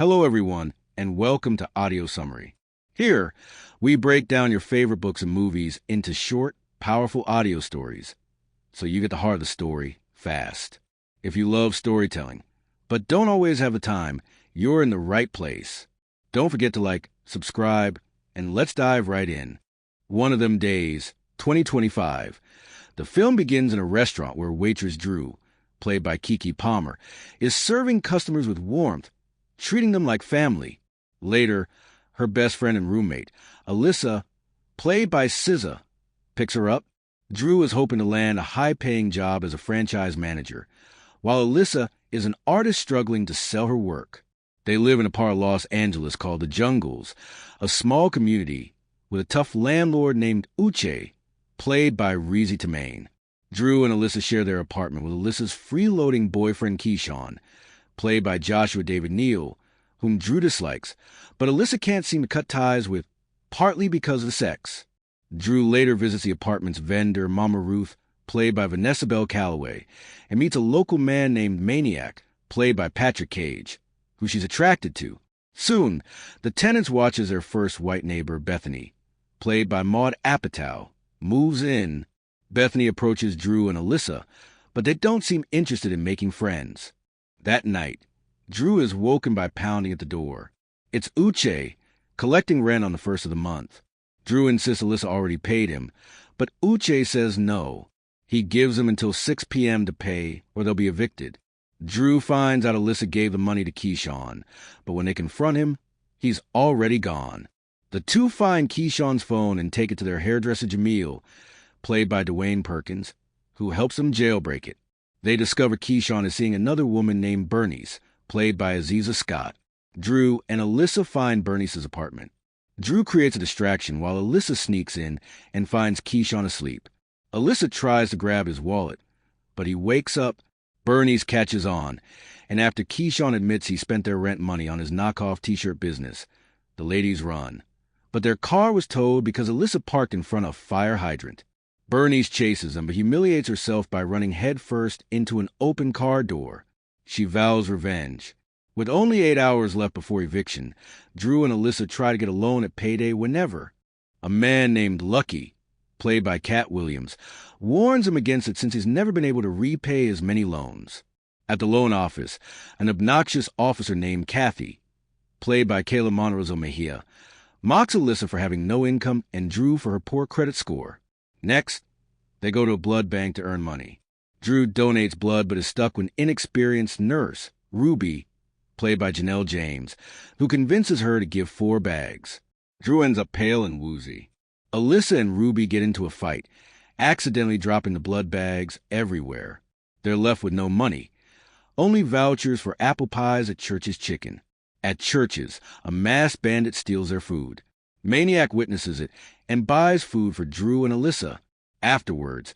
Hello, everyone, and welcome to AudioSummary. Here, we break down your favorite books and movies into short, powerful audio stories, so you get the heart of the story fast. If you love storytelling, but don't always have the time, you're in the right place. Don't forget to like, subscribe, and let's dive right in. One of Them Days, 2025. The film begins in a restaurant where waitress Dreux, played by Keke Palmer, is serving customers with warmth, treating them like family. Later, her best friend and roommate, Alyssa, played by SZA, picks her up. Dreux is hoping to land a high-paying job as a franchise manager, while Alyssa is an artist struggling to sell her work. They live in a part of Los Angeles called the Jungles, a small community with a tough landlord named Uche, played by Reezy Tamaine. Dreux and Alyssa share their apartment with Alyssa's freeloading boyfriend Keshawn, played by Joshua David Neal, whom Dreux dislikes, but Alyssa can't seem to cut ties with, partly because of the sex. Dreux later visits the apartment's vendor, Mama Ruth, played by Vanessa Bell Calloway, and meets a local man named Maniac, played by Patrick Cage, who she's attracted to. Soon, the tenants watch as their first white neighbor, Bethany, played by Maud Apatow, moves in. Bethany approaches Dreux and Alyssa, but they don't seem interested in making friends. That night, Dreux is woken by pounding at the door. It's Uche, collecting rent on the first of the month. Dreux insists Alyssa already paid him, but Uche says no. He gives them until 6 p.m. to pay, or they'll be evicted. Dreux finds out Alyssa gave the money to Keshawn, but when they confront him, he's already gone. The two find Keshawn's phone and take it to their hairdresser Jamil, played by Dwayne Perkins, who helps them jailbreak it. They discover Keshawn is seeing another woman named Berniece, played by Aziza Scott. Dreux and Alyssa find Bernice's apartment. Dreux creates a distraction while Alyssa sneaks in and finds Keshawn asleep. Alyssa tries to grab his wallet, but he wakes up. Berniece catches on, and after Keshawn admits he spent their rent money on his knockoff t-shirt business, the ladies run. But their car was towed because Alyssa parked in front of a fire hydrant. Berniece chases them but humiliates herself by running headfirst into an open car door. She vows revenge. With only 8 hours left before eviction, Dreux and Alyssa try to get a loan at payday whenever. A man named Lucky, played by Cat Williams, warns him against it since he's never been able to repay his many loans. At the loan office, an obnoxious officer named Kathy, played by Kayla Monrozo Mejia, mocks Alyssa for having no income and Dreux for her poor credit score. Next, they go to a blood bank to earn money. Dreux donates blood but is stuck with an inexperienced nurse, Ruby, played by Janelle James, who convinces her to give 4 bags. Dreux ends up pale and woozy. Alyssa and Ruby get into a fight, accidentally dropping the blood bags everywhere. They're left with no money, only vouchers for apple pies at Church's Chicken. At Church's, a masked bandit steals their food. Maniac witnesses it and buys food for Dreux and Alyssa. Afterwards,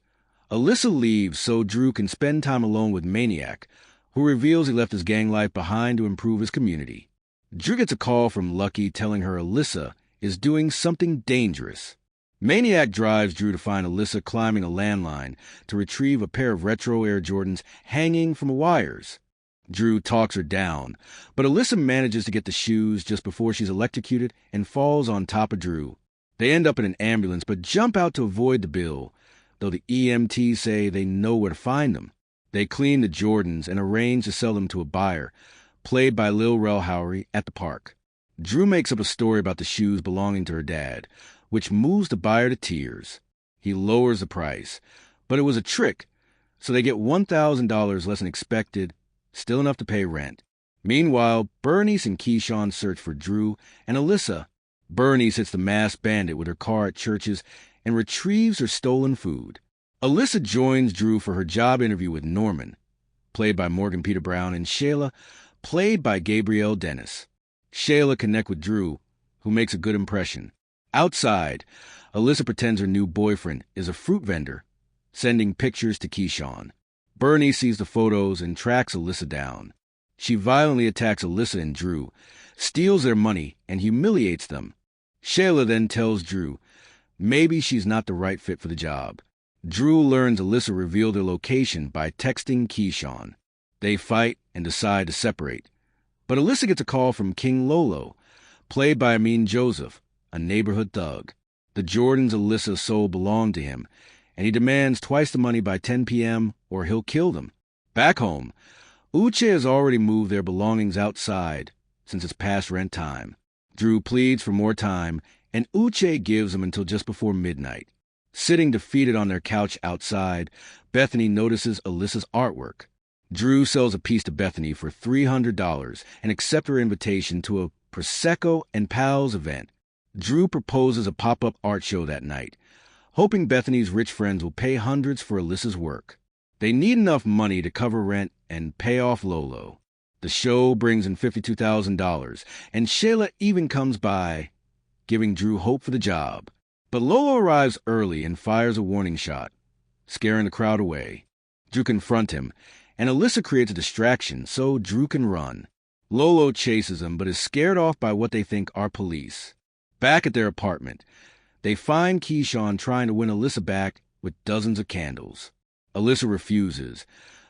Alyssa leaves so Dreux can spend time alone with Maniac, who reveals he left his gang life behind to improve his community. Dreux gets a call from Lucky telling her Alyssa is doing something dangerous. Maniac drives Dreux to find Alyssa climbing a landline to retrieve a pair of retro Air Jordans hanging from wires. Dreux talks her down, but Alyssa manages to get the shoes just before she's electrocuted and falls on top of Dreux. They end up in an ambulance but jump out to avoid the bill, though the EMTs say they know where to find them. They clean the Jordans and arrange to sell them to a buyer, played by Lil Rel Howery, at the park. Dreux makes up a story about the shoes belonging to her dad, which moves the buyer to tears. He lowers the price, but it was a trick, so they get $1,000 less than expected, still enough to pay rent. Meanwhile, Berniece and Keshawn search for Dreux and Alyssa. Berniece hits the masked bandit with her car at Church's and retrieves her stolen food. Alyssa joins Dreux for her job interview with Norman, played by Morgan Peter Brown, and Shayla, played by Gabrielle Dennis. Shayla connects with Dreux, who makes a good impression. Outside, Alyssa pretends her new boyfriend is a fruit vendor, sending pictures to Keshawn. Berniece sees the photos and tracks Alyssa down. She violently attacks Alyssa and Dreux, steals their money, and humiliates them. Shayla then tells Dreux maybe she's not the right fit for the job. Dreux learns Alyssa revealed their location by texting Keshawn. They fight and decide to separate, But Alyssa gets a call from King Lolo, played by Amin Joseph, a neighborhood thug. The Jordans Alyssa sold belong to him, and he demands twice the money by 10 p.m. or he'll kill them. Back home, Uche has already moved their belongings outside since it's past rent time. Dreux pleads for more time, and Uche gives him until just before midnight. Sitting defeated on their couch outside, Bethany notices Alyssa's artwork. Dreux sells a piece to Bethany for $300 and accepts her invitation to a Prosecco and Pals event. Dreux proposes a pop-up art show that night, hoping Bethany's rich friends will pay hundreds for Alyssa's work. They need enough money to cover rent and pay off Lolo. The show brings in $52,000, and Shayla even comes by, giving Dreux hope for the job. But Lolo arrives early and fires a warning shot, scaring the crowd away. Dreux confronts him, and Alyssa creates a distraction so Dreux can run. Lolo chases him, but is scared off by what they think are police. Back at their apartment, they find Keshawn trying to win Alyssa back with dozens of candles. Alyssa refuses,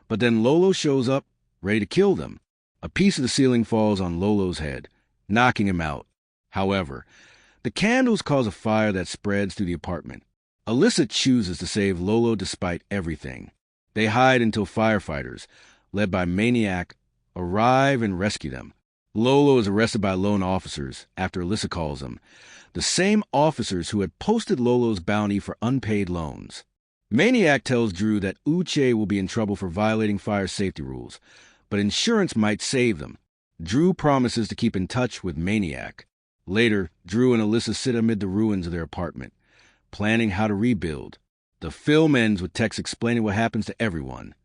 but then Lolo shows up, ready to kill them. A piece of the ceiling falls on Lolo's head, knocking him out. However, the candles cause a fire that spreads through the apartment. Alyssa chooses to save Lolo despite everything. They hide until firefighters, led by Maniac, arrive and rescue them. Lolo is arrested by loan officers after Alyssa calls them, the same officers who had posted Lolo's bounty for unpaid loans. Maniac tells Dreux that Uche will be in trouble for violating fire safety rules, but insurance might save them. Dreux promises to keep in touch with Maniac. Later, Dreux and Alyssa sit amid the ruins of their apartment, planning how to rebuild. The film ends with text explaining what happens to everyone.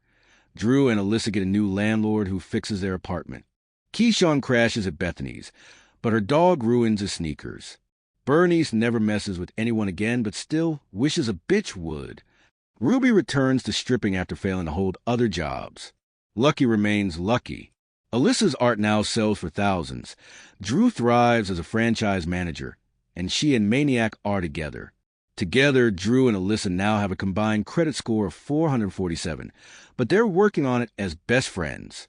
Dreux and Alyssa get a new landlord who fixes their apartment. Keshawn crashes at Bethany's, but her dog ruins his sneakers. Berniece never messes with anyone again, but still wishes a bitch would. Ruby returns to stripping after failing to hold other jobs. Lucky remains lucky. Alyssa's art now sells for thousands. Dreux thrives as a franchise manager, and she and Maniac are together. Together, Dreux and Alyssa now have a combined credit score of 447, but they're working on it as best friends.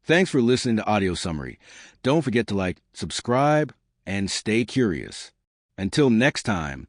Thanks for listening to Audio Summary. Don't forget to like, subscribe, and stay curious. Until next time,